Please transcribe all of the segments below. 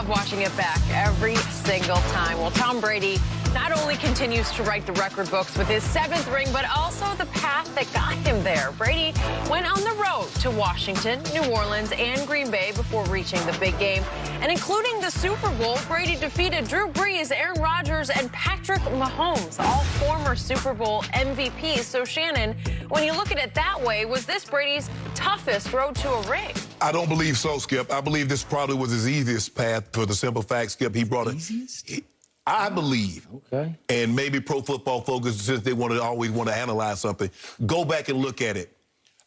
love watching it back every single time. Well, Tom Brady not only continues to write the record books with his 7th ring, but also the path that got him there. Brady went on the road to Washington, New Orleans, and Green Bay before reaching the big game. And including the Super Bowl, Brady defeated Drew Brees, Aaron Rodgers, and Patrick Mahomes, all former Super Bowl MVPs. So, Shannon, when you look at it that way, was this Brady's toughest road to a ring? I don't believe so, Skip. I believe this probably was his easiest path for the simple fact, Skip, he brought it. I believe, okay, and maybe Pro Football Focus, since they always want to analyze something, go back and look at it.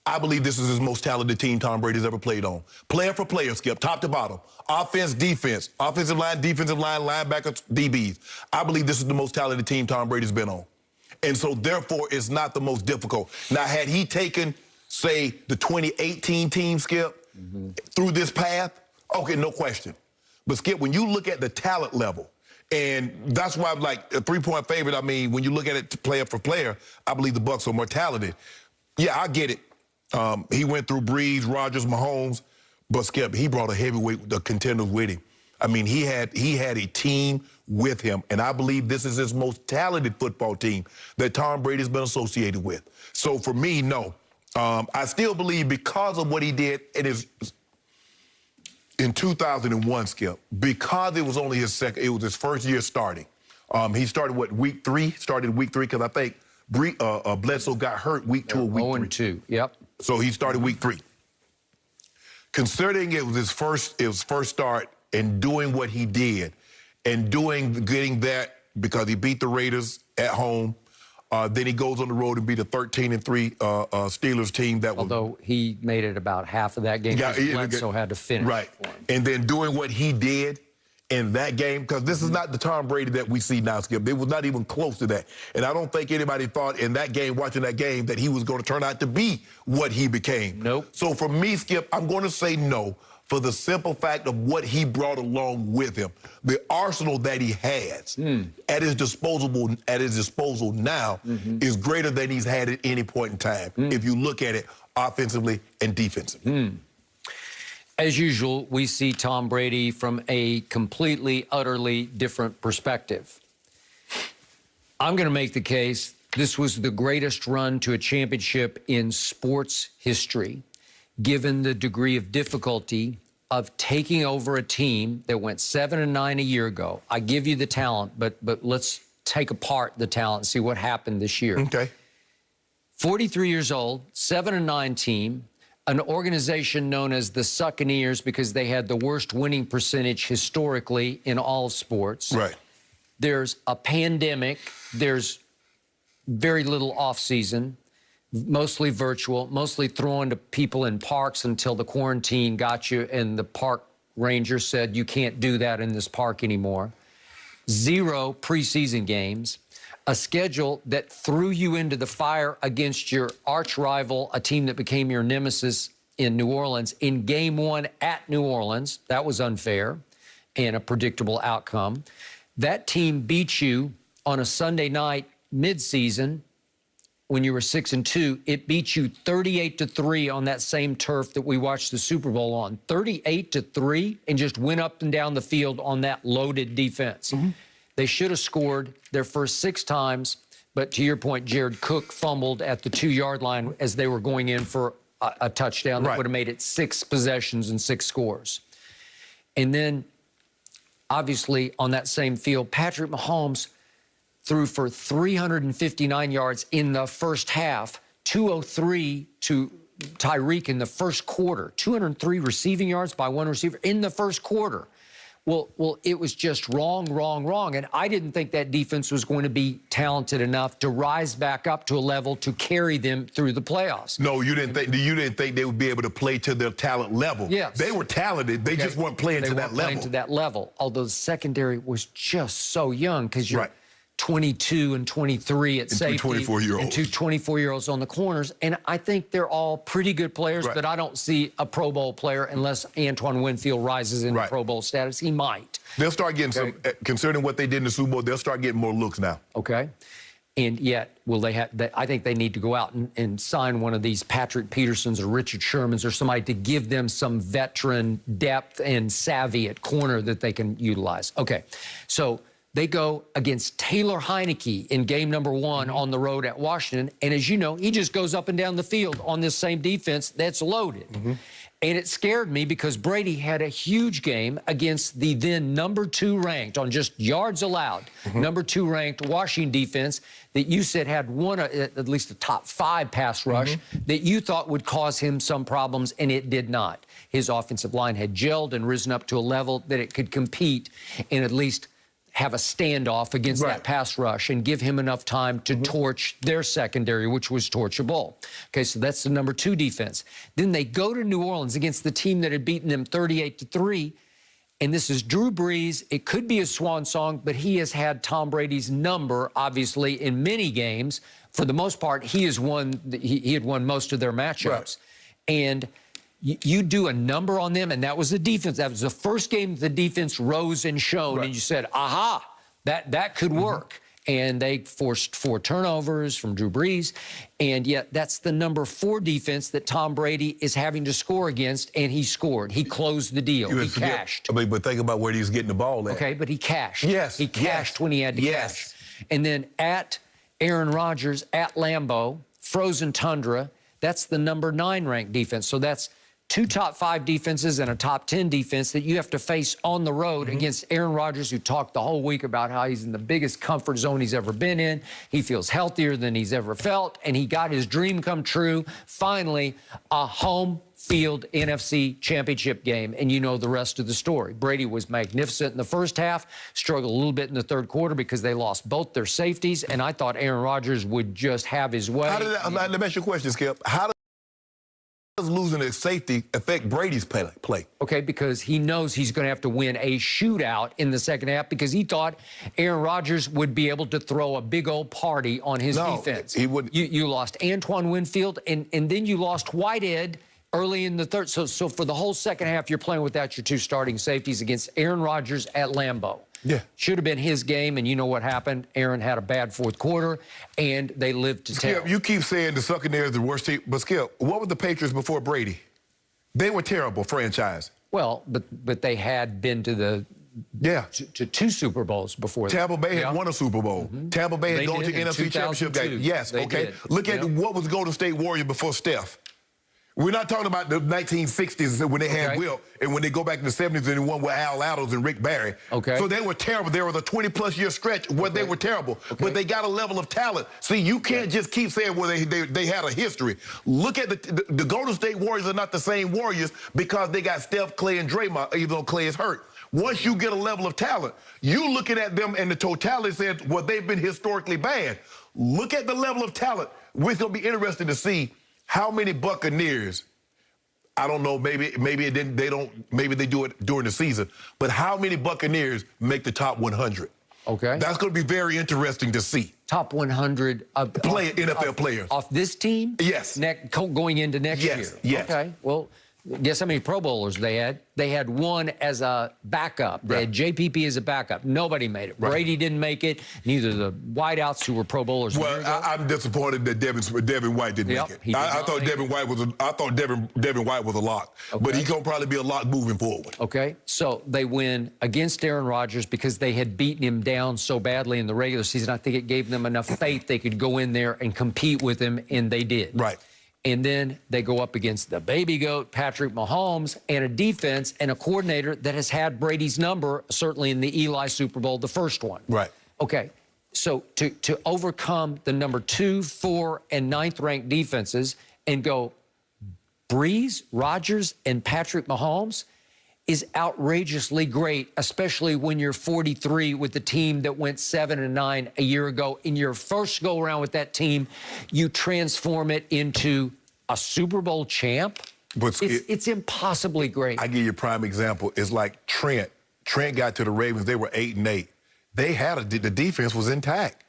I believe this is his most talented team Tom Brady's ever played on. Player for player, Skip, top to bottom. Offense, defense, offensive line, linebackers, DBs. I believe this is the most talented team Tom Brady's been on. And so, therefore, it's not the most difficult. Now, had he taken, say, the 2018 team, Skip, through this path, okay, no question. But, Skip, when you look at the talent level, and that's why I'm like a 3-point favorite. I mean, when you look at it player for player, I believe the Bucs are more talented. Yeah, I get it. He went through Brees, Rodgers, Mahomes, but Skip, he brought a heavyweight, the contenders with him. I mean, he had a team with him, and I believe this is his most talented football team that Tom Brady's been associated with. So for me, no. I still believe because of what he did in 2001, Skip, because it was only his first year starting. He started, week 3? Started week 3, because I think Bledsoe got hurt week 2 or week 3. 0-2, yep. So he started week 3. Considering it was his first start and doing what he did and getting that because he beat the Raiders at home, then he goes on the road and beat a 13-3 Steelers team that Although he made it about half of that game, Bledsoe had to finish. Right. And then doing what he did in that game, because this is not the Tom Brady that we see now, Skip. It was not even close to that. And I don't think anybody thought in that game, watching that game, that he was going to turn out to be what he became. Nope. So for me, Skip, I'm going to say no for the simple fact of what he brought along with him. The arsenal that he has at his disposal now is greater than he's had at any point in time, if you look at it offensively and defensively. As usual, we see Tom Brady from a completely, utterly different perspective. I'm going to make the case this was the greatest run to a championship in sports history, given the degree of difficulty of taking over a team that went 7-9 a year ago. I give you the talent, but let's take apart the talent and see what happened this year. Okay. 43 years old, 7-9 team, an organization known as the Succaneers because they had the worst winning percentage historically in all of sports. Right. There's a pandemic. There's very little off-season, mostly virtual, mostly throwing to people in parks until the quarantine got you and the park ranger said you can't do that in this park anymore. 0 preseason games. A schedule that threw you into the fire against your arch rival, a team that became your nemesis in New Orleans, in game 1 at New Orleans. That was unfair and a predictable outcome. That team beat you on a Sunday night midseason when you were 6-2. It beat you 38-3 on that same turf that we watched the Super Bowl on. 38-3, and just went up and down the field on that loaded defense. They should have scored their first 6 times, but to your point, Jared Cook fumbled at the 2-yard line as they were going in for a touchdown that would have made it 6 possessions and 6 scores. And then, obviously, on that same field, Patrick Mahomes threw for 359 yards in the first half, 203 to Tyreek in the first quarter, 203 receiving yards by one receiver in the first quarter. Well, it was just wrong. And I didn't think that defense was going to be talented enough to rise back up to a level to carry them through the playoffs. No, you didn't think they would be able to play to their talent level. Yes. They were talented. They just weren't playing to that level. Playing to that level. Although the secondary was just so young because you're 22 and 23 at safety. 24-year-olds. And 2 24-year-olds on the corners. And I think they're all pretty good players, but I don't see a Pro Bowl player unless Antoine Winfield rises into Pro Bowl status. He might. They'll start getting some, concerning what they did in the Super Bowl, they'll start getting more looks now. Okay. And yet, I think they need to go out and sign one of these Patrick Petersons or Richard Shermans or somebody to give them some veteran depth and savvy at corner that they can utilize. Okay, so they go against Taylor Heineke in game number 1 on the road at Washington. And as you know, he just goes up and down the field on this same defense that's loaded. And it scared me because Brady had a huge game against the then number 2 ranked on just yards allowed, number 2 ranked Washington defense that you said had one, at least a top 5 pass rush that you thought would cause him some problems, and it did not. His offensive line had gelled and risen up to a level that it could compete and at least have a standoff against that pass rush and give him enough time to torch their secondary, which was torchable. Okay, so that's the number 2 defense. Then they go to New Orleans against the team that had beaten them 38-3, and this is Drew Brees. It could be a swan song, but he has had Tom Brady's number, obviously, in many games. For the most part, he had won most of their matchups. And you do a number on them, and that was the defense. That was the first game the defense rose and shone, and you said, aha, that could work. And they forced 4 turnovers from Drew Brees, and yet that's the number 4 defense that Tom Brady is having to score against, and he scored. He closed the deal. He cashed. I mean, but think about where he was getting the ball at. Okay, but he cashed. Yes. He cashed when he had to cash. And then at Aaron Rodgers, at Lambeau, frozen tundra, that's the number 9 ranked defense. So that's 2 top 5 defenses and a top 10 defense that you have to face on the road against Aaron Rodgers, who talked the whole week about how he's in the biggest comfort zone he's ever been in. He feels healthier than he's ever felt, and he got his dream come true. Finally, a home field NFC championship game, and you know the rest of the story. Brady was magnificent in the first half, struggled a little bit in the third quarter because they lost both their safeties, and I thought Aaron Rodgers would just have his way. How did that, let me ask you a question, Skip. How does losing his safety affect Brady's play? Okay, because he knows he's going to have to win a shootout in the second half because he thought Aaron Rodgers would be able to throw a big old party on his defense. He wouldn't. You lost Antoine Winfield, and then you lost Whitehead early in the third. So for the whole second half, you're playing without your 2 starting safeties against Aaron Rodgers at Lambeau. Yeah. Should have been his game, and you know what happened. Aaron had a bad fourth quarter, and they lived to tell. Skip, you keep saying the Buccaneers are the worst team, but Skip, what were the Patriots before Brady? They were terrible franchise. Well, but they had been to the to 2 Super Bowls before. Tampa Bay had won a Super Bowl. Tampa Bay had gone to NFC Championship game. Yes, okay. Look at what was Golden State Warriors before Steph. We're not talking about the 1960s when they had Wilt, and when they go back to the 70s and they won with Al Ladders and Rick Barry. Okay. So they were terrible. There was a 20-plus year stretch where they were terrible, but they got a level of talent. See, you can't just keep saying, well, they had a history. Look at the Golden State Warriors are not the same Warriors because they got Steph, Clay, and Draymond, even though Clay is hurt. Once you get a level of talent, you looking at them and the totality says, well, they've been historically bad. Look at the level of talent. We're going to be interested to see how many Buccaneers, I don't know, maybe they do it during the season, but how many Buccaneers make the top 100? Okay. That's going to be very interesting to see. Top 100 NFL players. Off this team? Yes. Going into next year? Yes. Okay. Well, guess how many Pro Bowlers they had? They had 1 as a backup. They had JPP as a backup. Nobody made it. Brady didn't make it. Neither the wideouts who were Pro Bowlers. Well, I'm disappointed that Devin White didn't make it. I thought Devin White was Devin White was a lock, but he's gonna probably be a lock moving forward. Okay, so they win against Aaron Rodgers because they had beaten him down so badly in the regular season. I think it gave them enough faith they could go in there and compete with him, and they did. Right. And then they go up against the baby goat, Patrick Mahomes, and a defense and a coordinator that has had Brady's number, certainly in the Eli Super Bowl, the first one. Right. Okay, so to overcome the number 2, 4, and 9th ranked defenses and go Brees, Rodgers, and Patrick Mahomes is outrageously great, especially when you're 43 with the team that went 7-9 a year ago. In your first go-around with that team, you transform it into a Super Bowl champ. But it's impossibly great. I give you a prime example. It's like Trent. Trent got to the Ravens. They were 8-8. They had the defense was intact.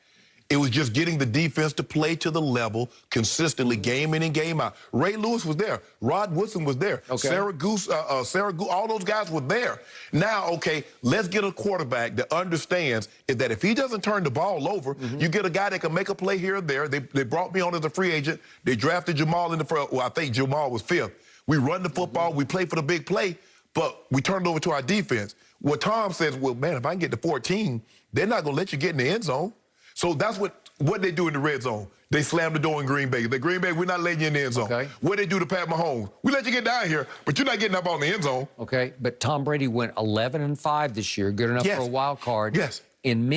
It was just getting the defense to play to the level consistently, game in and game out. Ray Lewis was there. Rod Woodson was there. Okay. Sarah Goose, all those guys were there. Now, okay, let's get a quarterback that understands that if he doesn't turn the ball over, you get a guy that can make a play here or there. They brought me on as a free agent. They drafted Jamal in the first. Well, I think Jamal was 5th. We run the football. We play for the big play, but we turn it over to our defense. What Tom says, well, man, if I can get to 14, they're not going to let you get in the end zone. So that's what they do in the red zone. They slam the door in Green Bay. The Green Bay, we're not letting you in the end zone. Okay. What they do to Pat Mahomes? We let you get down here, but you're not getting up on the end zone. Okay, but Tom Brady went 11-5 this year, good enough Yes. for a wild card. Yes. In many